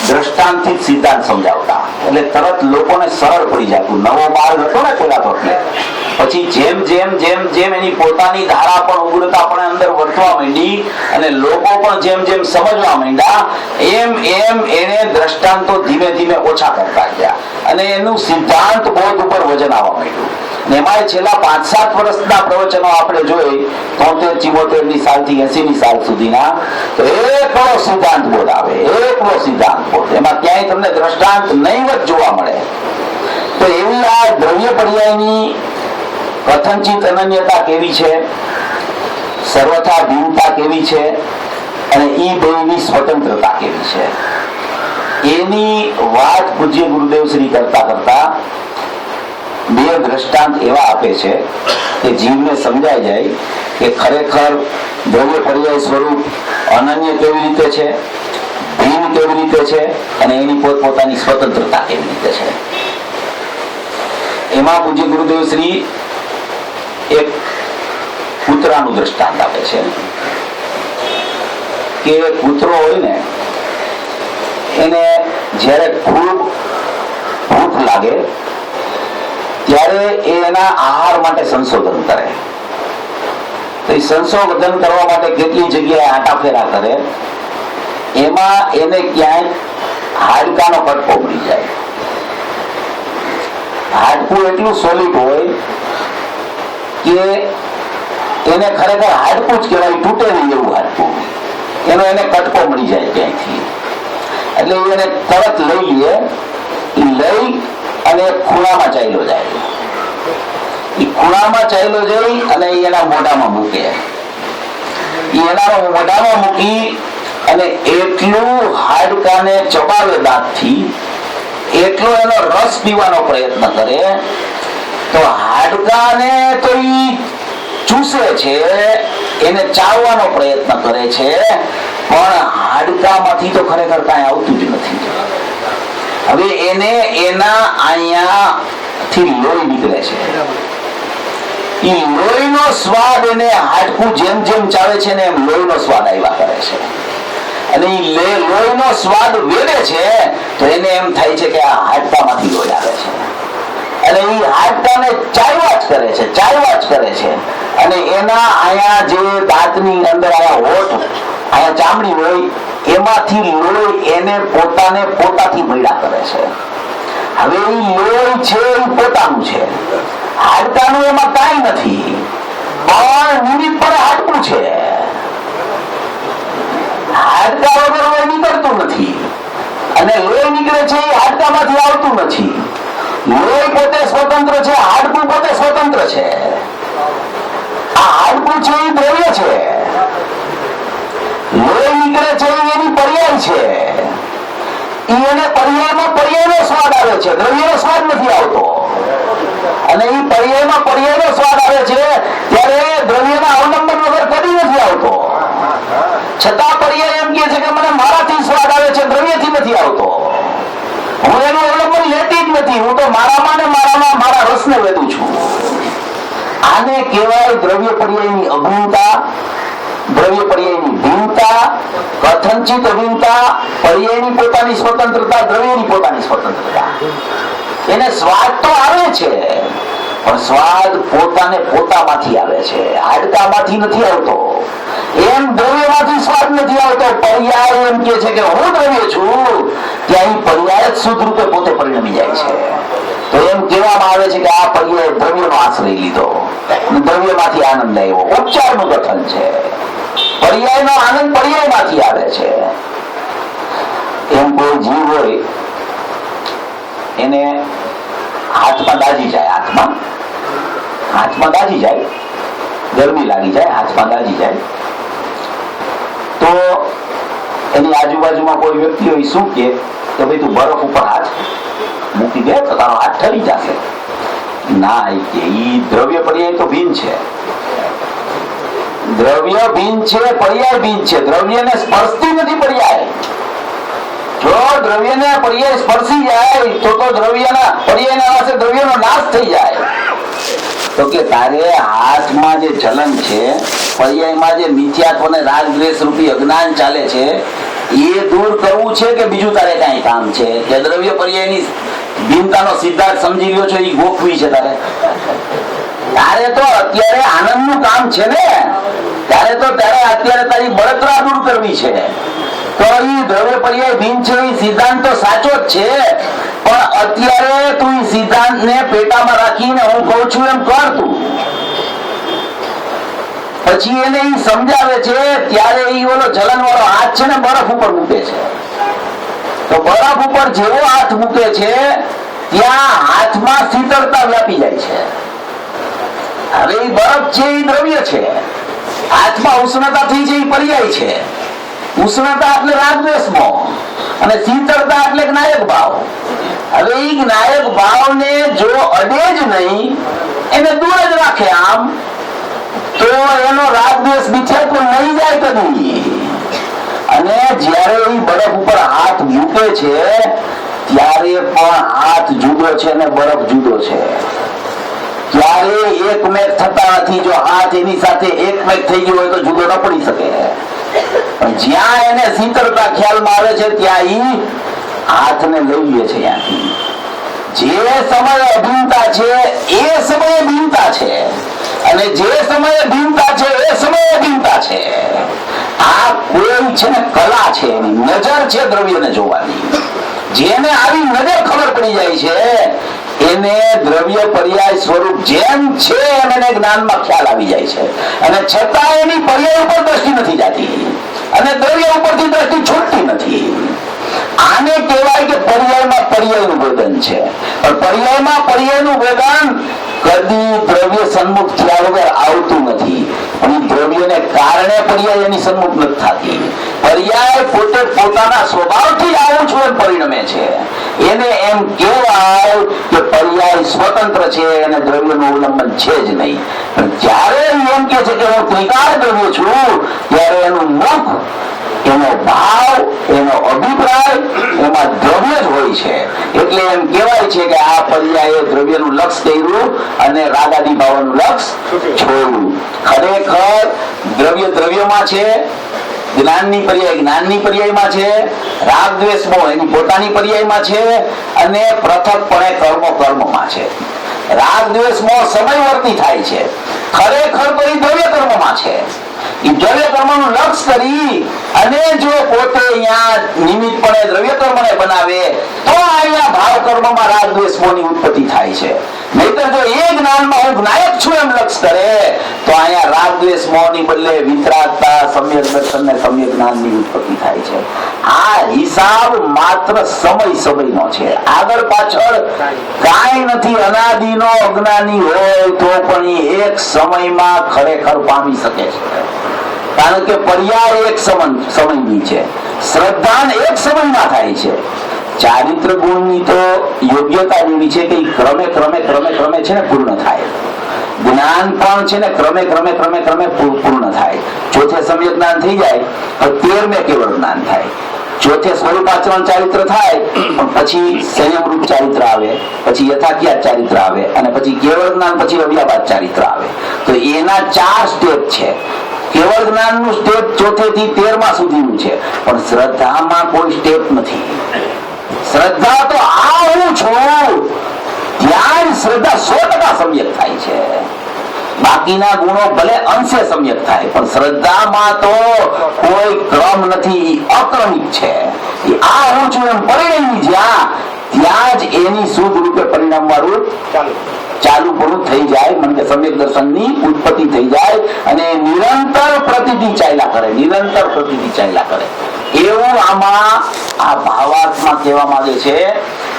દ્રષ્ટાંતથી જ સિદ્ધાંત સમજાવતા, એટલે તરત લોકોને સરળ પડી જતું. નવો માર્ગ હતો ને પેલા તો, એટલે પછી જેમ જેમ જેમ જેમ એની પોતાની ધારા પણ ઉગ્રતા પણ અંદર વર્તવા માંડી અને લોકો પણ જેમ જેમ સમજવા માંડ્યા, એમ એમ એને દ્રષ્ટાંતો ધીમે ધીમે ઓછા કરતા ગયા અને એનું સિદ્ધાંત બોધ ઉપર વજન આવવા માંડ્યું. એમાં છેલ્લા 5-7 વર્ષના પ્રવચનો આપણે જોઈ 73-74 સાલથી 80 સાલ સુધીના, તો એકલો સિદ્ધાંત બોધ આવે, એકલો સિદ્ધાંત બોધ. એમાં ક્યાંય તમને દ્રષ્ટાંત નહીવત જોવા મળે. તો એવી આ દ્રવ્ય પર્યાયની કથનચિત અનન્યતા કેવી છે, સર્વથા ભિન્નતા કેવી છે અને ઈ બેની સ્વતંત્રતા કેવી છે, એની વાત પૂજ્ય ગુરુદેવ શ્રી કરતા કરતા બે દ્રષ્ટાંત એવા આપે છે કે જીવને સમજાઈ જાય કે ખરેખર દ્રવ્ય પર્યાય સ્વરૂપ અનન્ય કેવી રીતે છે, ભિન્ન કેવી રીતે છે અને એની પોતપોતાની સ્વતંત્રતા કેવી રીતે છે. એમાં પૂજ્ય ગુરુદેવ શ્રી એક કૂતરાનું દ્રષ્ટાંત આપે છે કે કૂતરો હોય ને એને જ્યારે ખૂબ ભૂખ લાગે ત્યારે એના આહાર માટે સંશોધન કરે. તો એ સંશોધન કરવા માટે કેટલી જગ્યાએ આટાફેરા કરે, એમાં એને ક્યાંય હાડકાનો કટકો મળી જાય. હાડકું એટલું સોલિડ હોય કે એને ખરેખર હાડકું જ કહેવાય, તૂટે નહીં એવું હાડકું. એનો એને કટકો મળી જાય ક્યાંયથી, એટલે એને તરત લઈ લે, લઈ અને ખૂણામાં ચાલ્યો જાય. એ ખૂણામાં ચાલ્યો જઈ અને એના મોઢામાં મૂકે. એના મોઢામાં મૂકી અને એટલું હાડકાને ચબાવે દાંતથી, એટલો એનો રસ પીવાનો પ્રયત્ન કરે, તો હાડકાને તો ઈ ચૂસે છે, એને ચાવવાનો પ્રયત્ન કરે છે, પણ હાડકામાંથી તો ખરેખર કાંઈ આવતું જ નથી. હવે એને એના અહીંયાથી લોહી નીકળે છે. એ લોહીનો સ્વાદ એને હાડકું જેમ જેમ ચાવે છે ને એમ લોહીનો સ્વાદ આવ્યા કરે છે. અને એ લોહીનો સ્વાદ વેડે છે તો એને એમ થાય છે કે આ હાડકામાંથી લોહી આવે છે. અને એ હાડકાને ચાવ્યા જ કરે છે, ચાવ્યા જ કરે છે. અને એના અહીંયા જે દાંતની અંદર આયા હોઠ, અહીંયા ચામડી હોય, એમાંથી લોહી એને પોતાને પોતાથી મળ્યા કરે છે. હવે એ લોહી છે એ પોતાનું છે, હાડકાનું એમાં કાંઈ નથી, પણ નિમિત્ત પણ હાડકું છે. હાડકા વગર લોહી નીકળતું નથી અને લોહી નીકળે છે એ હાડકામાંથી આવતું નથી. લોહી પોતે સ્વતંત્ર છે, હાડકું પોતે સ્વતંત્ર છે. આ હાડકું છે એ દ્રવ્ય છે, લોહી નીકળે છે એની પર્યાય છે. એને પર્યાયમાં પર્યાયનો સ્વાદ આવે છે, દ્રવ્યનો સ્વાદ નથી આવતો. અને એ પર્યાયમાં પર્યાયનો સ્વાદ આવે છે ત્યારે દ્રવ્યના અવલંબન વગર કદી નથી આવતો. છતાં પર્યાય એમ કહે છે કે મને મારાથી સ્વાદ આવે છે, દ્રવ્યથી નથી આવતો. હું એનું અવલંબન લેતી જ નથી, હું તો મારામાં ને મારામાં મારા રસને વેદું છું. આને કહેવાય દ્રવ્ય પર્યાયની અભિન્નતા, દ્રવ્ય પર્યાયની ભિન્નતા, કથનચિત અભિન્નતા, પર્યાયની પોતાની સ્વતંત્રતા, દ્રવ્યની પોતાની સ્વતંત્રતા. એને સ્વાદ તો આવે છે પણ સ્વાદ પોતાને પોતામાંથી આવે છે, હાડકામાંથી નથી આવતો. એમ દ્રવ્યમાંથી સ્વાદ નથી આવતો. પર્યાય એમ કે છે કે હું દ્રવ્ય છું, ત્યાં પર્યાય જ શુદ્ધ રૂપે પોતે પરિણમી જાય છે. તો એમ કહેવામાં આવે છે કે આ પર્યાય દ્રવ્યનો આશ્રય લીધો, દ્રવ્યમાંથી આનંદ આવ્યો. ઉપચારનું કથન છે. પર્યાયનો આનંદ પર્યાયમાંથી આવે છે. એમ કોઈ જીવ હોય એને હાથમાં દાજી જાય, હાથમાં દાજી જાય, ગરમી લાગી જાય, હાથમાં દાજી જાય, તો એની આજુબાજુમાં કોઈ વ્યક્તિ હોય શું કે ભાઈ તું બરફ ઉપર હાથ મૂકી દે તો તારો હાથ ઠરી જશે. ના, કે ઈ દ્રવ્ય પર્યાય તો ભિન્ન છે. દ્રવ્ય ભિન્ન છે, પર્યાય ભિન્ન છે. દ્રવ્યને સ્પર્શતી નથી પર્યાય. જો દ્રવ્યને પર્યાય સ્પર્શી જાય તો દ્રવ્યના પર્યાયના વાસે દ્રવ્યનો નાશ થઈ જાય. તો કે તારે હાથમાં જે ચલન છે, પર્યાયમાં જે મિથ્યાત્વ અને રાગ દ્વેષ રૂપી અજ્ઞાન ચાલે છે, એ દૂર કરવું છે કે બીજું તારે કઈ કામ છે? કે દ્રવ્ય પર્યાયની ભિન્નતાનો સિદ્ધાંત સમજી લ્યો છો, એ ગોખવી છે તારે? તારે તો અત્યારે આનંદનું કામ છે ને, તારે અત્યારે તારી બળતરા દૂર કરવી છે. તો એ દ્રવ્ય પર્યાય ભિન્ન છે, એ સિદ્ધાંત તો સાચો જ છે, પણ અત્યારે તું એ સિદ્ધાંતને પેટામાં રાખીને હું કહું છું એમ કર તું. પછી એને ઈ સમજાવે છે ત્યારે ઈ ઓલો જલન વાળો હાથ છે ને બરફ ઉપર મૂકે છે. તો બરફ ઉપર જેવો હાથ મૂકે છે ત્યાં હાથમાં શીતળતા વ્યાપી જાય છે. હવે ઈ બરફ છે એ દ્રવ્ય છે, હાથમાં ઉષ્ણતા થઈ છે એ પર્યાય છે. ઉષ્ણતા એટલે રાગદ્વેષમાં અને શીતળતા એટલે જ્ઞાયક ભાવ. હવે એ જ્ઞાયક ભાવને જો અડે જ નહીં, એને દૂર જ રાખે આમ, તો એનો રાગદ્વેષ મિથ્યાત્વ નહીં જાય કદી. અને જ્યારે એ બરફ ઉપર હાથ મૂકે છે ત્યારે પણ હાથ જુદો છે અને બરફ જુદો છે. ત્યારે એકમેક થતા નથી. જો હાથ એની સાથે એકમેક થઈ ગયો હોય તો જુદો ન પડી શકે. પણ જ્યાં એને શીતળતા ખ્યાલમાં આવે છે ત્યાં ઈ હાથને લઈ લે છે. ત્યાંથી જે સમયે અભિન્નતા છે એ સમયે ભિન્નતા છે, અને જે સમયે ભિન્નતા છે એ સમયે અભિન્નતા છે. આ કોઈ છે ને કલા છે, એની નજર છે દ્રવ્યને જોવાની. જેને આવી નજર ખબર પડી જાય છે એને દ્રવ્ય પર્યાય સ્વરૂપ જેમ છે એમ એને જ્ઞાનમાં ખ્યાલ આવી જાય છે, અને છતાં એની પર્યાય ઉપર દ્રષ્ટિ નથી જતી અને દ્રવ્ય ઉપરથી દ્રષ્ટિ છૂટતી નથી. આને કહેવાય કે પર્યાયમાં પર્યાયનું વેદન છે. પણ પર્યાયમાં પર્યાયનું વેદન કદી દ્રવ્ય સન્મુખ થયા વગર આવતું નથી. પણ દ્રવ્યને કારણે પર્યાય એની સન્મુખ નથી થતી. પર્યાય પોતે પોતાના સ્વભાવથી આવું છું એમ પરિણમે છે. એને એમ કહેવાય કે પર્યાય સ્વતંત્ર છે અને દ્રવ્યનું અવલંબન છે જ નહીં. પણ જ્યારે એમ કે છે કે હું ત્રિકાળ દ્રવ્ય છું, ત્યારે એનું મુખ, એનો ભાવ, એનો અભિપ્રાય એમાં દ્રવ્ય જ હોય છે. એટલે એમ કહેવાય છે કે આ પર્યાયે દ્રવ્યનું લક્ષ કર્યું અને રાગાદી ભાવનું લક્ષ છોડ્યું. ખરેખર દ્રવ્ય દ્રવ્યમાં છે, જ્ઞાનની પર્યાય જ્ઞાનની પર્યાયમાં છે, રાગ દ્વેષ મોહ એની પોતાની પર્યાયમાં છે, અને પૃથકપણે કર્મ કર્મમાં છે. રાગ દ્વેષ મોહ સમયવર્તી થાય છે, ખરેખર તો એ દ્રવ્ય કર્મમાં છે. એ દ્રવ્ય કર્મનું લક્ષ કરી અને જો પોતે અહીંયા નિમિત્તપણે દ્રવ્ય કર્મને બનાવે તો અહીંયા ભાવ કર્મમાં રાગ દ્વેષ મોહની ઉત્પત્તિ થાય છે. નહીતર જો એ જ્ઞાનમાં હું જ્ઞાયક છું એમ લક્ષ કરે તો અહીંયા રાગ દ્વેષ મોહની બદલે વિતરાગતા, સમ્યક દર્શન ને સમ્યક જ્ઞાનની ઉત્પત્તિ થાય છે. આ હિસાબ માત્ર સમયનો છે, આગળ પાછળ કાંઈ નથી. અનાદિનો અજ્ઞાની હોય તો પણ એ એક સમયમાં ખરેખર પામી શકે છે. કારણ કે પર્યાય એક સમયની છે, શ્રદ્ધાન એક સમયમાં થાય છે. ચારિત્ર ગુણની તો યોગ્યતા એવી છે કે ક્રમે ક્રમે ક્રમે ક્રમે છે ને પૂર્ણ થાય. જ્ઞાન પણ છે ને ક્રમે ક્રમે ક્રમે ક્રમે પૂર્ણ થાય. ચોથે સમ્યક જ્ઞાન થઈ જાય તો 13મે કેવળ જ્ઞાન થાય. ચોથે સ્વરૂપાચરણ ચારિત્ર થાય, પણ પછી સંયમ રૂપ ચારિત્ર આવે, પછી યથાખ્યાત ચારિત્ર આવે, અને પછી કેવળ જ્ઞાન, પછી અવ્યાબાદ ચારિત્ર આવે. તો એના 4 સ્ટેપ છે. કેવળ જ્ઞાનનું સ્ટેપ ચોથે થી 13મા સુધીનું છે, પણ શ્રદ્ધામાં કોઈ સ્ટેપ નથી. શ્રદ્ધા તો આ હું છું ત્યાં શ્રદ્ધા 100% સમ્યક થાય છે. બાકીના ગુણો ભલે અંશે સમ્યક થાય, પણ શ્રદ્ધામાં તો કોઈ ક્રમ નથી, અક્રમિક છે. આ હું છું એમ પરિણમી ત્યાં જ એની શુદ્ધ રૂપે પરિણામ વાળું ચાલુ પૂરું થઈ જાય. મને સમ્યક દર્શનની ઉત્પત્તિ થઈ જાય અને નિરંતર પ્રતિતિ ચાલ્યા કરે, નિરંતર પ્રતિતિ ચાલ્યા કરે. એવું આમાં આ ભાવાર્થમાં કહેવા માંગે છે.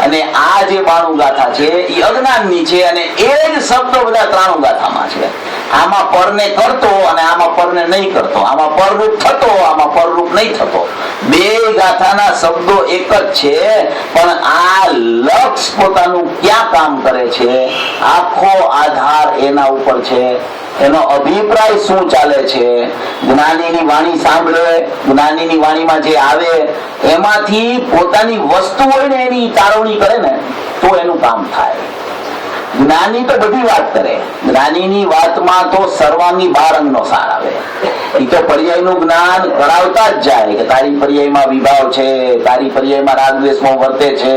અને આ જે 92 ગાથા છે એ અજ્ઞાનની છે, અને એ જ શબ્દો બધા 93 ગાથામાં છે. આમાં પરને કરતો અને આમાં પરને નહીં કરતો, આમાં પરરૂપ થતો, આમાં પરરૂપ નહીં થતો. બે ગાથાના શબ્દો એક જ છે, પણ આ લક્ષ પોતાનું ક્યાં કામ કરે છે આખો આધાર એના ઉપર છે. એનો અભિપ્રાય શું ચાલે છે, જ્ઞાનીની વાણી સાંભળે, જ્ઞાનીની વાણીમાં જે આવે એમાંથી પોતાની વસ્તુ હોય ને એની તારવણી કરે ને તો એનું કામ થાય. જ્ઞાની તો બધી વાત કરે, જ્ઞાનીની વાતમાં તો સર્વાંગી 12 અંગનો સાર આવે. એ તો પર્યાયનું જ્ઞાન કરાવતા જ જાય કે તારી પર્યાયમાં વિભાવ છે, તારી પર્યાયમાં રાગદ્વેષમાં વર્તે છે,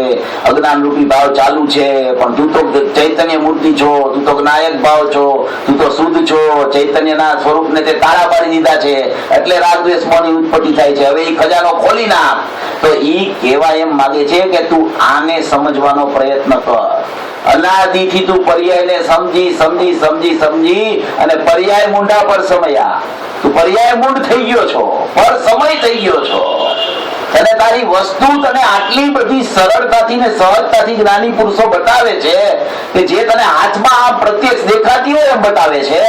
અજ્ઞાન રૂપી ભાવ ચાલુ છે, પણ તું તો ચૈતન્ય મૂર્તિ છો, તું તો જ્ઞાયક ભાવ છો, તું તો શુદ્ધ છો, ચૈતન્યના સ્વરૂપને તે તાળા પાડી દીધા છે એટલે રાગદ્વેષમાંની ઉત્પત્તિ થાય છે. હવે એ ખજાનો ખોલી નાખ. તો એ કહેવા એમ માગે છે કે તું આને સમજવાનો પ્રયત્ન કર. અનાદિથી તું પર્યાયને સમજી સમજી સમજી સમજી અને પર્યાય મૂંઢા પર સમયા. તું પર્યાય મૂંઢ થઈ ગયો છો, પર સમય થઈ ગયો છો. અને તારી વસ્તુ તને આટલી બધી સરળતાથી ને સહજતાથી જ્ઞાની પુરુષો બતાવે છે કે જે તને હાથમાં આ પ્રત્યક્ષ દેખાતી હોય એમ બતાવે છે,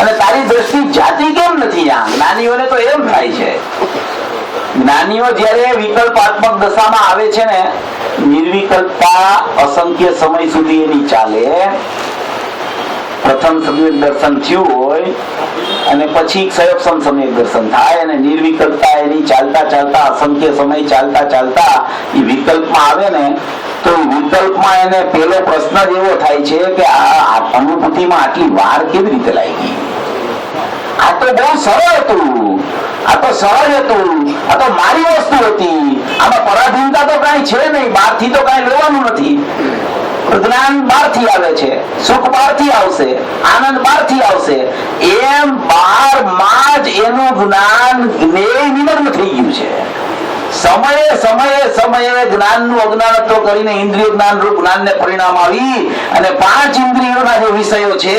અને તારી દ્રષ્ટિ જાતી કેમ નથી? આ જ્ઞાનીઓને તો એમ થાય છે. જ્ઞાનીઓ જયારે વિકલ્પાત્મક દશામાં આવે છે ને, નિર્વિકલ્પતા અસંખ્ય સમય સુધી એની ચાલે. પ્રથમ સમ્યક દર્શન થયું હોય અને પછી ક્ષયક્ષમ સમ્યક દર્શન થાય અને નિર્વિકલ્પતા એની ચાલતા ચાલતા અસંખ્ય સમય ચાલતા ચાલતા એ વિકલ્પમાં આવે ને, તો એ વિકલ્પમાં એને પેલો પ્રશ્ન જ એવો થાય છે કે આ અનુભૂતિમાં આટલી વાર કેવી રીતે લાગી? આ તો બહુ સરળ હતું, આ તો સહજ હતું, આ તો મારી વસ્તુ હતી, આમાં પરાધીનતા તો કઈ છે નહીં, બહારથી તો કઈ લેવાનું નથી. જ્ઞાન બહારથી આવે છે, સુખ બહારથી આવશે, આનંદ બહારથી આવશે, એમ બહારમાં જ એનું જ્ઞાન નિમગ્ન થઈ ગયું છે. સમયે સમયે સમયે જ્ઞાનનું અજ્ઞાનત્વ કરીને ઇન્દ્રિય જ્ઞાન રૂપ જ્ઞાનને પરિણામ આવી અને 5 ઇન્દ્રિયોના જે વિષયો છે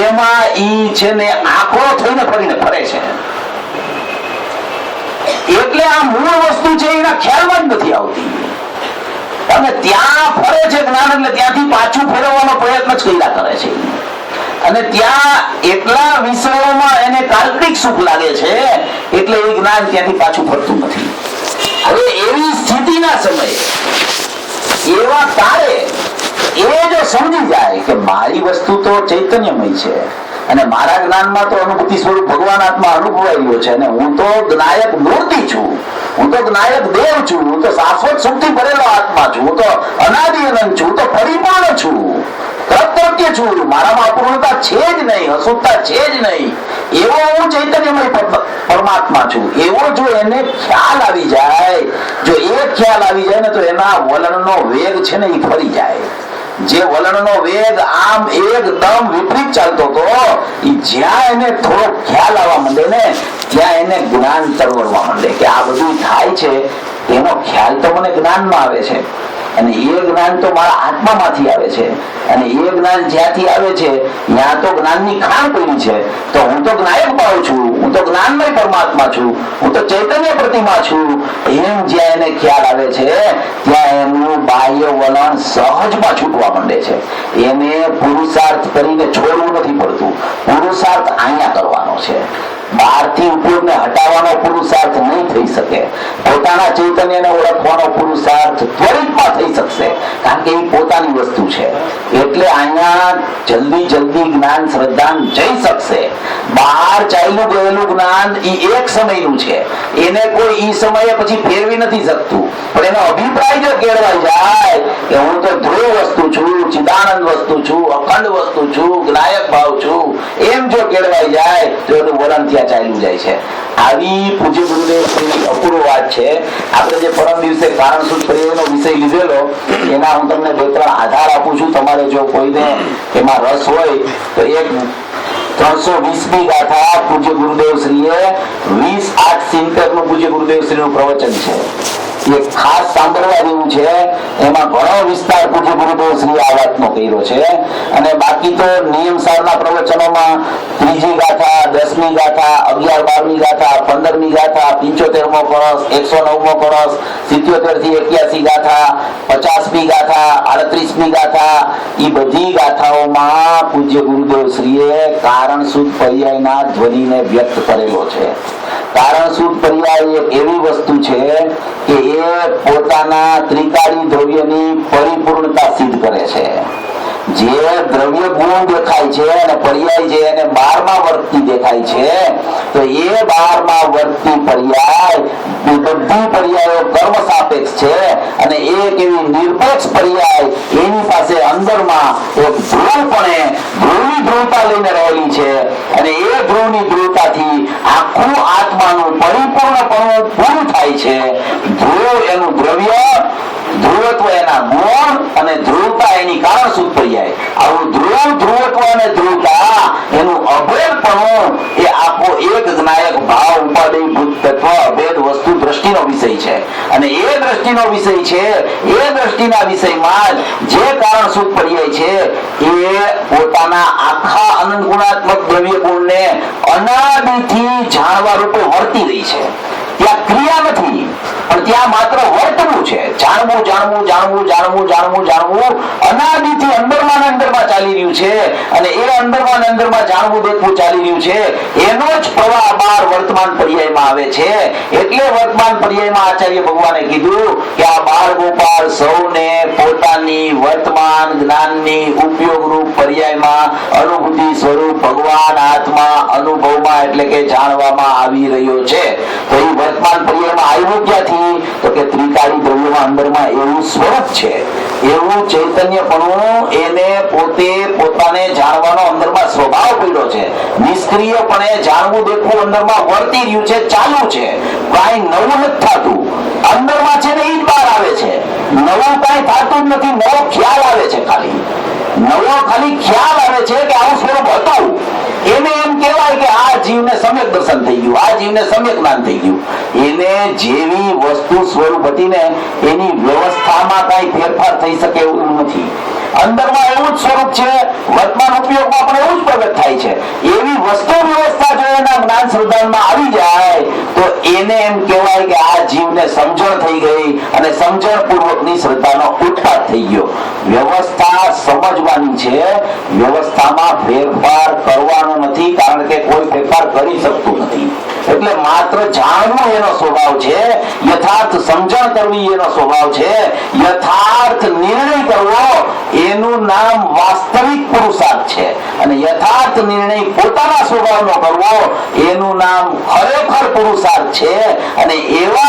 એમાં ઈ છે ને આંકડો થઈને ફરીને ફરે છે. એટલે આ મૂળ વસ્તુ છે એના ખ્યાલમાં જ નથી આવતી. અને ત્યાં ફરે છે જ્ઞાન એટલે ત્યાંથી પાછું ફેરવવાનો પ્રયત્ન જ કર્યા કરે છે. અને ત્યાં એટલા વિષયોમાં એને કાલ્પનિક સુખ લાગે છે એટલે એ જ્ઞાન ત્યાંથી પાછું ફરતું નથી. હવે એવી સ્થિતિના સમયે એવા તારે એ જો સમજી જાય કે મારી વસ્તુ તો ચૈતન્યમય છે અને મારા જ્ઞાનમાં તો અનુભૂતિ સ્વરૂપ ભગવાન આત્મા અનુભવાઈ ગયો છે અને હું તો જ્ઞાયક મૂર્તિ છું, હું તો જ્ઞાયક દેવ છું, હું તો શાશ્વત સુખથી ભરેલો આત્મા છું, હું તો અનાદિ અનંત છું, હું તો પરિપૂર્ણ છું, તત્વજ્ઞ છું, મારામાં અપૂર્ણતા છે જ નહીં, અશુદ્ધતા છે જ નહીં, એવો હું ચૈતન્યમય પરમાત્મા છું. એવો જો એને ખ્યાલ આવી જાય, જો એ ખ્યાલ આવી જાય ને તો એના વલણનો વેગ છે ને એ ફરી જાય. જે વલણનો વેગ આમ એકદમ વિપરીત ચાલતો હતો, એ જ્યાં એને થોડો ખ્યાલ આવવા માંડે ને ત્યાં એને જ્ઞાન તરવડવા માંડે કે આ બધું થાય છે એનો ખ્યાલ તો મને જ્ઞાનમાં આવે છે અને એ જ્ઞાન તો મારા આત્મામાંથી આવે છે અને એ જ્ઞાન જ્યાંથી આવે છે ત્યાં તો જ્ઞાનની ખાણ પડી છે. તો હું તો જ્ઞાયક ભાવ છું, હું તો જ્ઞાનમય પરમાત્મા છું, હું તો ચૈતન્ય પ્રતિમા છું, એમ જ્યાં એને ખ્યાલ આવે છે ત્યાં એનું બાહ્ય વલણ સહજમાં છૂટવા માંડે છે. એને પુરુષાર્થ કરીને છોડવું નથી પડતું, પુરુષાર્થ અહીંયા કરવાનો છે. બહારથી ઉપરને હટાવવાનો પુરુષાર્થ નહીં થઈ શકે. પોતાના ચૈતન્યને ઓળખવાનો પુરુષાર્થ ત્વરિતમાં થઈ શકશે કારણ કે એ પોતાની વસ્તુ છે. એટલે અહીંયા જલ્દી જલ્દી જ્ઞાન શ્રદ્ધાન જઈ શકશે. બહાર ચાલ્યું ગયેલું જ્ઞાન એ એક સમયનું છે, એને કોઈ ઈ સમયે પછી ફેરવી નથી શકતું. પણ એનો અભિપ્રાય જો કેળવાઈ જાય કે હું તો ધ્રુવ વસ્તુ છું, ચિદાનંદ વસ્તુ છું, અખંડ વસ્તુ છું, જ્ઞાયક ભાવ છું, એમ જો કેળવાઈ જાય તો એનું વલણ ત્યાં ચાલ્યું જાય છે. આવી પૂજ્ય ગુરુદેવની અપૂર્વ વાત છે. આપણે જે પરમ દિવસે કારણ સૂત્ર પર્યાયનો વિષય લીધેલો એના હું તમને 2-3 આધાર આપું છું. તમારે જો કોઈને એમાં રસ હોય તો એક 320મી ગાથા પૂજ્ય ગુરુદેવ શ્રીએ 20/8/70 નું પૂજ્ય ગુરુદેવ શ્રીનું પ્રવચન છે. એ ખાસ સાંભળવા જેવું છે. એમાં ઘણો વિસ્તાર પૂજ્ય ગુરુદેવ શ્રી આ વાતનો કર્યો છે. અને બાકી તો નિયમસારના પ્રવચનોમાં 3જી ગાથા, 10મી ગાથા, 11-12મી ગાથા, 15મી ગાથા, 75મો કળશ, 109મો કળશ, 77 થી 81 ગાથા, 50મી ગાથા, 38મી ગાથા, એ બધી ગાથાઓમાં પૂજ્ય ગુરુદેવ શ્રીએ કારણ શુદ્ધ પર્યાયના ધ્વનિને વ્યક્ત કરેલો છે. કારણ શુદ્ધ પર્યાય એક એવી વસ્તુ છે કે એ પોતાના ત્રિકાળી દ્રવ્યની પરિપૂર્ણતા સિદ્ધ કરે છે. જે દ્રવ્ય ગુણ દેખાય છે અને પર્યાય જે એને બારમાં વર્તતી દેખાય છે, તો એ બારમાં વર્તતી પર્યાય બધી પર્યાયો કર્મ સાપેક્ષ છે અને એક એવી નિરપેક્ષ પર્યાય એની પાસે અંદરમાં એક ધ્રુવપણે ધ્રુવની ધ્રુવતા લઈને રહેલી છે અને એ ધ્રુવની ધ્રુવતાથી આખું આત્માનું પરિપૂર્ણપણું પૂરું થાય છે. ધ્રુવ એનું દ્રવ્ય, ધ્રુવત્વ એના ગુણ અને ધ્રુવતા એની કારણસૂત્ર પર્યાય. આવું ધ્રુવ, ધ્રુવત્વ અને ધ્રુવતા એનું અભેદપણું એ આખો એક જ્ઞાયક ભાવ ઉપાદેયભૂત તત્વ અભેદ વસ્તુ દ્રષ્ટિનો વિષય છે અને એ દ્રષ્ટિનો વિષય છે. એ દ્રષ્ટિના વિષયમાં જે કારણસૂત્ર પર્યાય છે એ પોતાના આખા અનંત ગુણાત્મક દ્રવ્ય ગુણને અનાદિથી જાણવા રૂપે વર્તી રહી છે. ત્યાં ક્રિયા નથી, પણ ત્યાં માત્ર વર્તવું છે. જાણવું જાણવું જાણવું જાણવું જાણવું જાણવું અનાદિથી અંદરમાં ને અંદરમાં ચાલી રહ્યું છે અને એ અંદરમાં ને અંદરમાં જાણવું દેખવું ચાલી રહ્યું છે. એનો જ પ્રવાહ બાર વર્તમાન પર્યાયમાં આવે છે. એટલે વર્તમાન પર્યાયમાં આચાર્ય ભગવાને કીધું કે આ બાળ ગોપાળ સૌને પોતાની વર્તમાન જ્ઞાનની ઉપયોગરૂપ પર્યાયમાં અનુભૂતિ સ્વરૂપ ભગવાન આત્મા અનુભવમાં એટલે કે જાણવામાં આવી રહ્યો છે. તો એ વર્તમાન પર્યાયમાં આવ્યું ક્યાંથી? તો કે ત્રિકાળી દ્રવ્યમાં અંદરમાં એવું સ્વરૂપ છે, એવું ચૈતન્યપણું એને પોતે પોતાને જાણવાનો અંદરમાં સ્વભાવ પડ્યો છે. નિષ્ક્રિયપણે જાણવું દેખવું અંદરમાં વર્તી રહ્યું છે, ચાલુ છે. કાંઈ નવું નથી થતું. અંદરમાં છે ને એ જ બહાર આવે છે. નવું કાંઈ થતું જ નથી. નવો ખ્યાલ આવે છે. નવો ખાલી ખ્યાલ આવે છે કે આવું સ્વરૂપ હતું. એને એમ કહેવાય કે આ જીવને સમ્યક દર્શન થઈ ગયું, આ જીવને સમ્યક જ્ઞાન થઈ ગયું. એને જેવી વસ્તુ સ્વરૂપ હતી ને એની વ્યવસ્થામાં કઈ ફેરફાર થઈ શકે એવું નથી. અંદરમાં એવું જ સ્વરૂપ છે, વર્તમાન ઉપયોગમાં પણ એવું જ પ્રગટ થાય છે. એવી વસ્તુ વ્યવસ્થા જો એના જ્ઞાન શ્રદ્ધામાં આવી જાય તો એને એમ કહેવાય કે આ જીવને સમજણ થઈ ગઈ અને સમજણ પૂર્વકની શ્રદ્ધાનો ઉત્પાદ થઈ ગયો. વ્યવસ્થા સમજવાની છે, વ્યવસ્થામાં ફેરફાર કરવાનો નથી, કારણ કે કોઈ ફેરફાર કરી શકતું નથી. એટલે માત્ર જાણવું એનો સ્વભાવ છે, યથાર્થ સમજણ કરવી એનો સ્વભાવ છે, યથાર્થ નિર્ણય કરવો એનું નામ વાસ્તવિક પુરુષાર્થ છે અને યથાર્થ નિર્ણય પોતાના સ્વભાવનો કરવો એનું નામ ખરેખર પુરુષાર્થ છે. અને એવો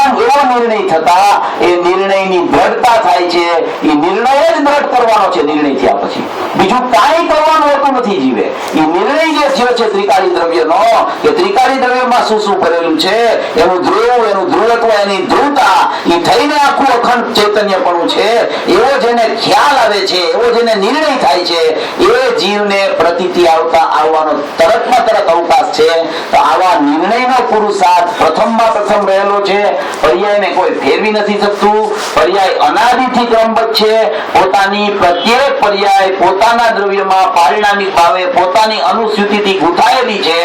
નિર્ણય થતા એ નિર્ણયની દ્રઢતા થાય છે. એ નિર્ણય જ દ્રઢ કરવાનો છે. નિર્ણય થયા પછી બીજું કાંઈ કરવાનું હોતું નથી જીવે. એ નિર્ણય જે થયો છે ત્રિકાળી દ્રવ્યનો, કે ત્રિકાળી દ્રવ્યમાં શું શું કરેલું છે, એનું ધ્રુવ, એનું ધ્રુવત્વ, એની ધ્રુવતા, એ થઈને આખું અખંડ ચૈતન્યપણું છે. એવો જેને ખ્યાલ આવે છે, એવો જેને નિર્ણય થાય છે, એ જીવને પ્રતીતિ આવવાનો તરતમાં તરત અવકાશ છે. તો આવા નિર્ણયનો પુરુષાર્થ પ્રથમમાં પ્રથમ રહેલો છે. પર્યાયને કોઈ ફેરવી નથી શકતું. પર્યાય અનાદિથી ક્રમબદ્ધ છે. પોતાની પ્રત્યેક પર્યાય પોતાના દ્રવ્યમાં પારિણામિક ભાવે પોતાની અનુસૂચિથી ગૂંથાયેલી છે.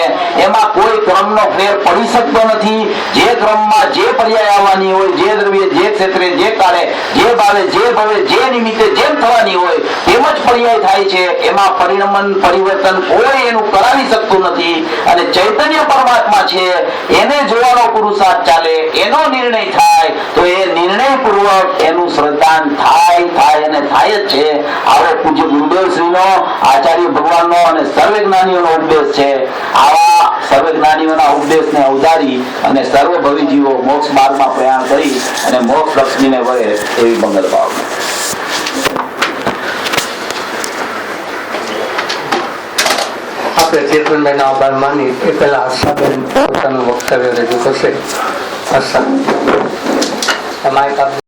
એમાં કોઈ ક્રમનો ફેર પડી શકતો નથી. જે ક્રમમાં જે પર્યાય આવવાની હોય, જે દ્રવ્ય જે ક્ષેત્રે જે કાળે જે ભાવે જે ભવે જે નિમિત્તે જેમ થવાની હોય તેમ જ પર્યાય થાય છે. એમાં પરિણમન પરિવર્તન કોઈ એનું કરાવી શકતું નથી. અને ચૈતન્ય પરમાત્મા છે, એને જોવાનો પુરુષાર્થ ચાલે, એનો નિર્ણય થાય તો એ નિર્ણય પૂર્વક એનું શ્રદ્ધાન થાય અને થાય જ છે. આવો પૂજ્ય ગુરુદેવ શ્રીનો, આચાર્ય ભગવાનનો અને સર્વે જ્ઞાનીઓનો ઉપદેશ છે. આવા સર્વે જ્ઞાનીઓના ઉપદેશને અવધારી અને સર્વભવી જીવો મોક્ષ માર્ગમાં પ્રયાણ કરી અને મોક્ષ લક્ષ્મીને વળે એવી મંગલ ભાવના. આપણે ચેતનભાઈનો આભાર માની એ પહેલા આશાબેન પોતાનું વક્તવ્ય રજૂ કરશે. આશા, માઇક આપજો.